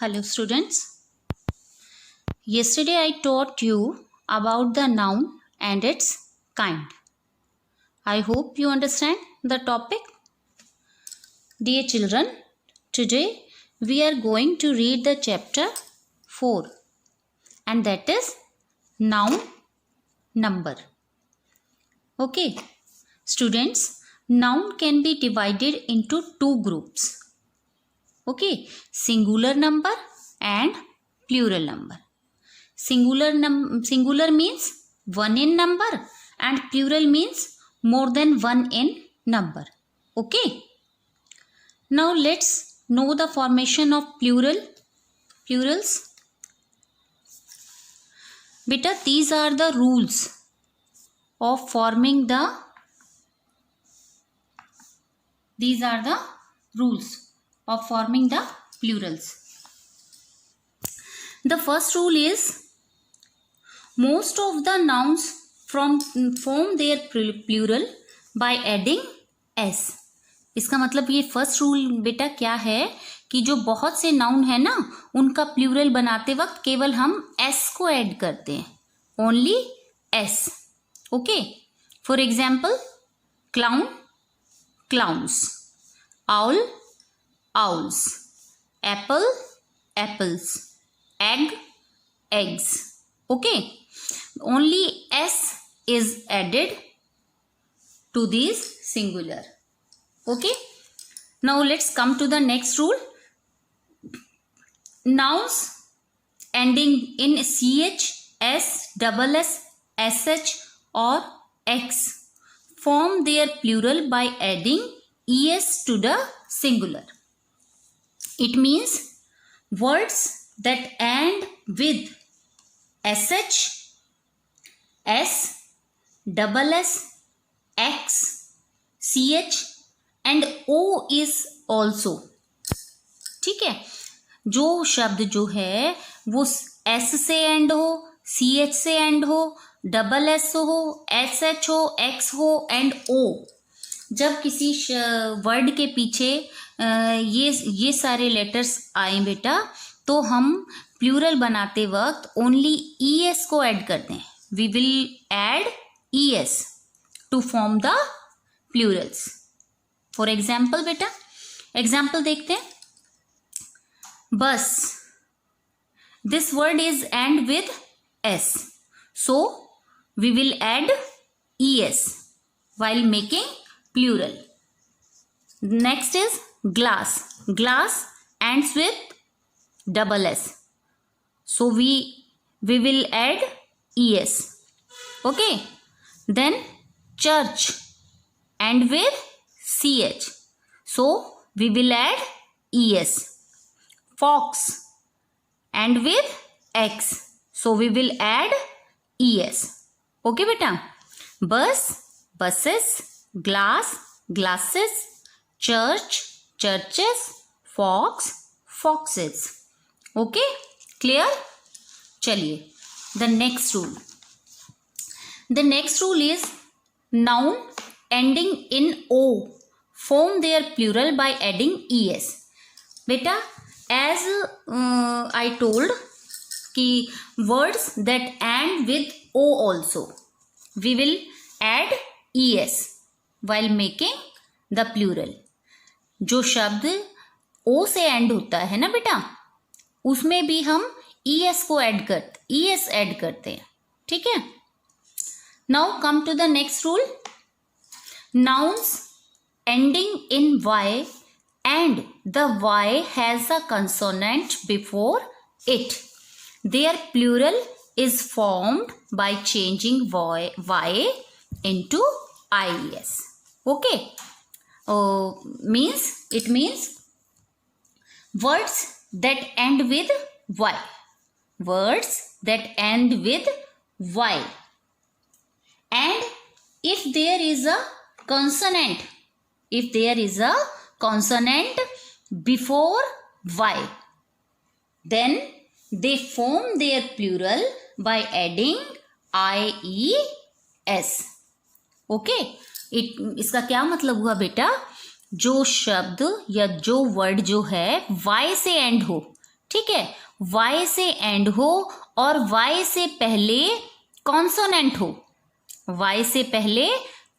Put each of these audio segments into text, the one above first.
Hello students. Yesterday I taught you about the noun and its kind. I hope you understand the topic. Dear children, today we are going to read the chapter 4 and that is noun number. Okay. Students, noun can be divided into two groups. Okay, singular number and plural number. Singular means one in number and plural means more than one in number. Okay. Now let's know the formation of plurals. Beta, these are the rules of forming the plurals. The first rule is most of the nouns form their plural by adding s. इसका मतलब ये first rule बेटा क्या है कि जो बहुत से नाउन है ना उनका प्लूरल बनाते वक्त केवल हम s को ऐड करते हैं. Only s. Okay. For example clown clowns, owl owls, apple apples, egg eggs. Okay, only s is added to these singular. Okay, now let's come to the next rule. Nouns ending in ch, s, double s, sh or x form their plural by adding es to the singular. It means words that end with sh, s, double s, x, ch and o is also. ठीक है. जो शब्द जो है वो s से and हो, ch से एंड हो, डबल s हो, sh हो, x हो एंड o. जब किसी वर्ड के पीछे ये सारे लेटर्स आए बेटा तो हम प्लूरल बनाते वक्त ओनली es को ऐड करते हैं. We will add es to form the plurals. For example बेटा एग्जाम्पल देखते हैं. बस, this word is end with s, so we will add es while making plural. Next is glass. Glass ends with double s, so we will add es. Okay. Then church end with ch, so we will add es. Fox end with x, so we will add es. Okay beta. Bus, buses, glass, glasses, church, churches, fox, foxes. Okay, clear? चलिए, the next rule. The next rule is noun ending in o form their plural by adding es. बेटा, as I told कि words that end with o also we will add es while making the plural. जो शब्द o से and होता है ना बेटा उसमें भी हम es ऐड करते हैं. ठीक है. Now come to the next rule. Nouns ending in y and the y has a consonant before it, their plural is formed by changing y into ies. Okay. It means words that end with y. Words that end with y. And if there is a consonant before y, then they form their plural by adding ies. Okay. इसका क्या मतलब हुआ बेटा? जो शब्द या जो word जो है y से एंड हो ठीक है, y से एंड हो और y से पहले कॉन्सोनेंट हो, y से पहले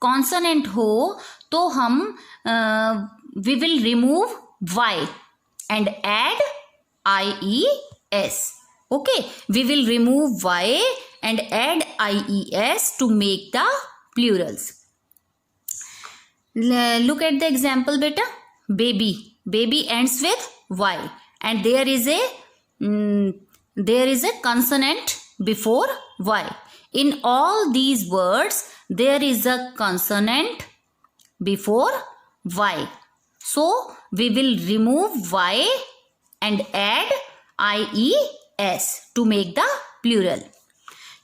कॉन्सोनेंट हो तो हम we will remove y and add ies. Okay, we will remove y and add ies to make the plurals. Look at the example beta. Baby ends with y and there is a consonant before y. In all these words there is a consonant before y. So we will remove y and add ies to make the plural.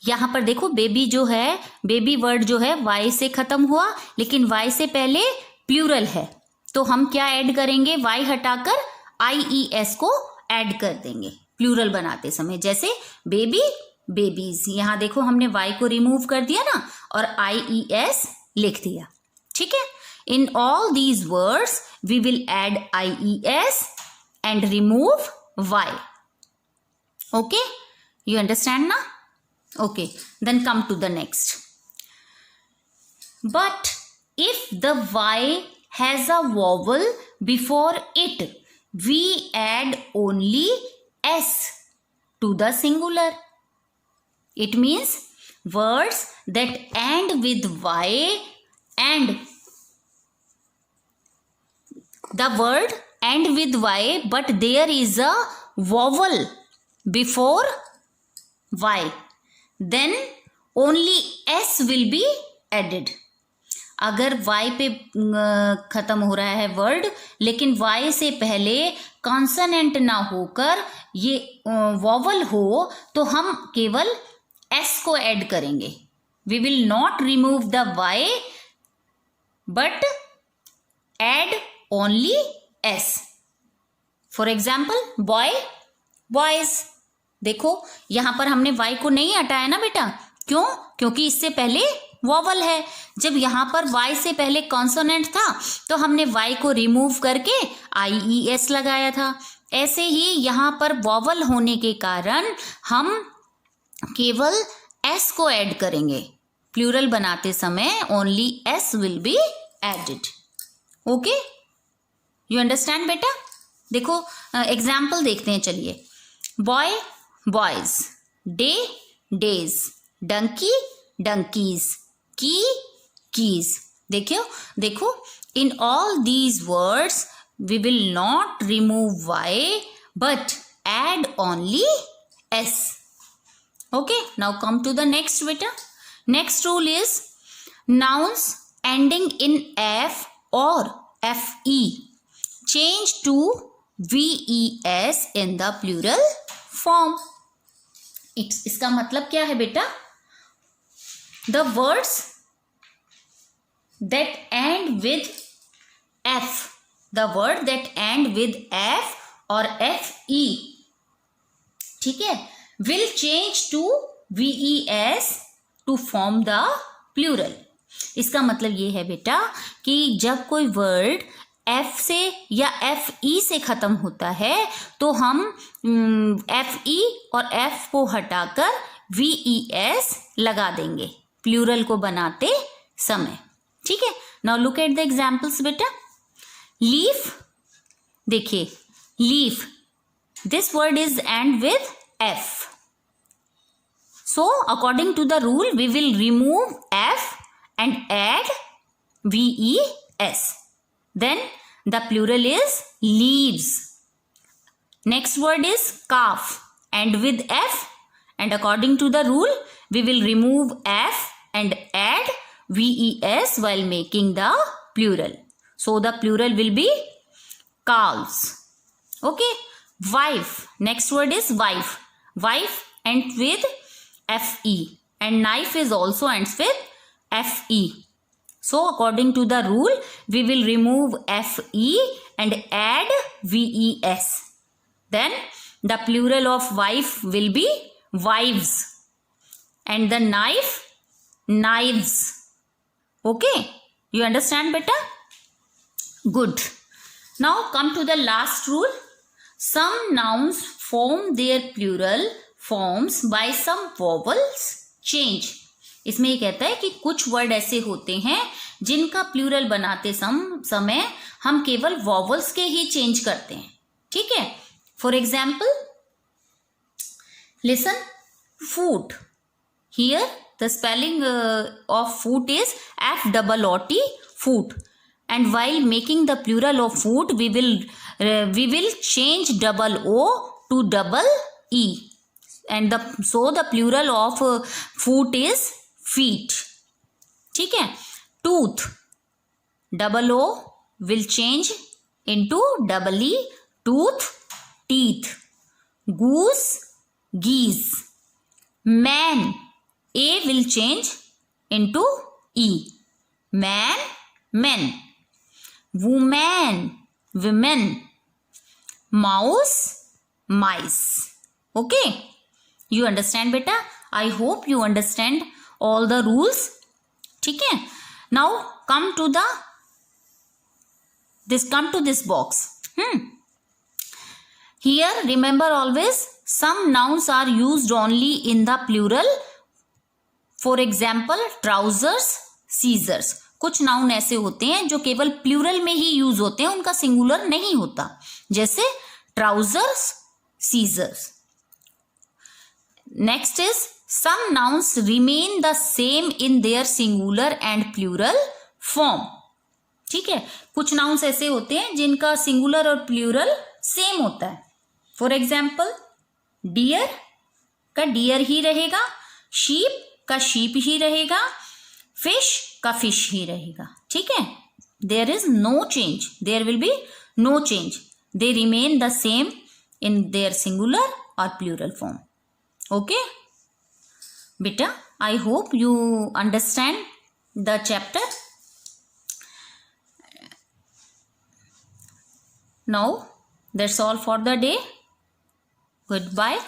यहाँ पर देखो baby जो है, baby word जो है y से खत्म हुआ लेकिन y से पहले प्लूरल है, तो हम क्या ऐड करेंगे, y हटाकर ies को ऐड कर देंगे प्लूरल बनाते समय, जैसे बेबी बेबीज। यहाँ देखो हमने y को रिमूव कर दिया ना और ies लिख दिया, ठीक है। In all these words we will add ies and remove y. Okay, you understand now? Okay, then come to the next. But if the y has a vowel before it, we add only s to the singular. It means words that end with y and the word end with y but there is a vowel before y, then only s will be added. अगर y पे खत्म हो रहा है word लेकिन y से पहले consonant ना होकर ये वॉवल हो तो हम केवल s को ऐड करेंगे. We will not remove the y but add only s. For example, boy, boys. देखो यहां पर हमने y को नहीं हटाया ना बेटा, क्यों? क्योंकि इससे पहले वॉवल है. जब यहां पर y से पहले कॉन्सोनेंट था तो हमने y को रिमूव करके ies लगाया था. ऐसे ही यहां पर वॉवल होने के कारण हम केवल s को ऐड करेंगे. प्लूरल बनाते समय only s will be added. Okay, you understand बेटा? देखो एग्जाम्पल देखते हैं, चलिए. Boy boys, day days, donkey donkeys, key keys. देखो in all these words we will not remove y but add only s. Okay, now come to the next beta. Next rule is nouns ending in f or fe change to ves in the plural form. इसका मतलब क्या है बेटा? The words that end with f, the word that end with f or fe, ठीक है, will change to ves to form the plural. इसका मतलब ये है बेटा कि जब कोई वर्ड f से या fe से खत्म होता है तो हम fe और f को हटाकर ves लगा देंगे प्लूरल को बनाते समय. ठीक है. Now look at the examples बेटा. लीफ, देखिए leaf, this word is end with f. So according to the rule we will remove f and add ves. Then the plural is leaves. Next word is calf, and with f, and according to the rule we will remove f and add ves while making the plural. So the plural will be calves. Okay. Wife, next word is wife. Wife ends with fe and knife is also ends with fe. So according to the rule we will remove fe and add ves. Then the plural of wife will be wives and the knife, knives. Okay, you understand better? Good. Now come to the last rule. Some nouns form their plural forms by some vowels change. इसमें ये कहता है कि कुछ word ऐसे होते हैं जिनका प्लूरल बनाते समय हम केवल वॉवल्स के ही चेंज करते हैं. ठीक है. For example, listen, foot. Here the spelling of foot is FOOT, foot. And while making the plural of foot, we will change double O to double E, and so the plural of foot is feet. ठीक है. Tooth, double O will change into double E, tooth, teeth. Goose, geese. Man, A will change into E, man, men. Woman, women. Mouse, mice. Okay, you understand beta? I hope you understand all the rules. ठीक है. Now come to this box. Here remember always, some nouns are used only in the plural. For example, trousers, scissors. कुछ noun ऐसे होते हैं जो केवल plural में ही use होते हैं, उनका सिंगुलर नहीं होता, जैसे trousers, scissors. Next is some nouns remain the same in their singular and plural form. ठीक है. कुछ नाउन्स ऐसे होते हैं जिनका सिंगुलर और प्लूरल सेम होता है. फॉर एग्जाम्पल, डियर का डियर ही रहेगा, शीप का शीप ही रहेगा, फिश का फिश ही रहेगा. ठीक है. There is no change, there will be no change. They remain the same in their singular और प्लूरल फॉर्म. ओके बेटा, I hope you understand the chapter. Now that's all for the day. Goodbye.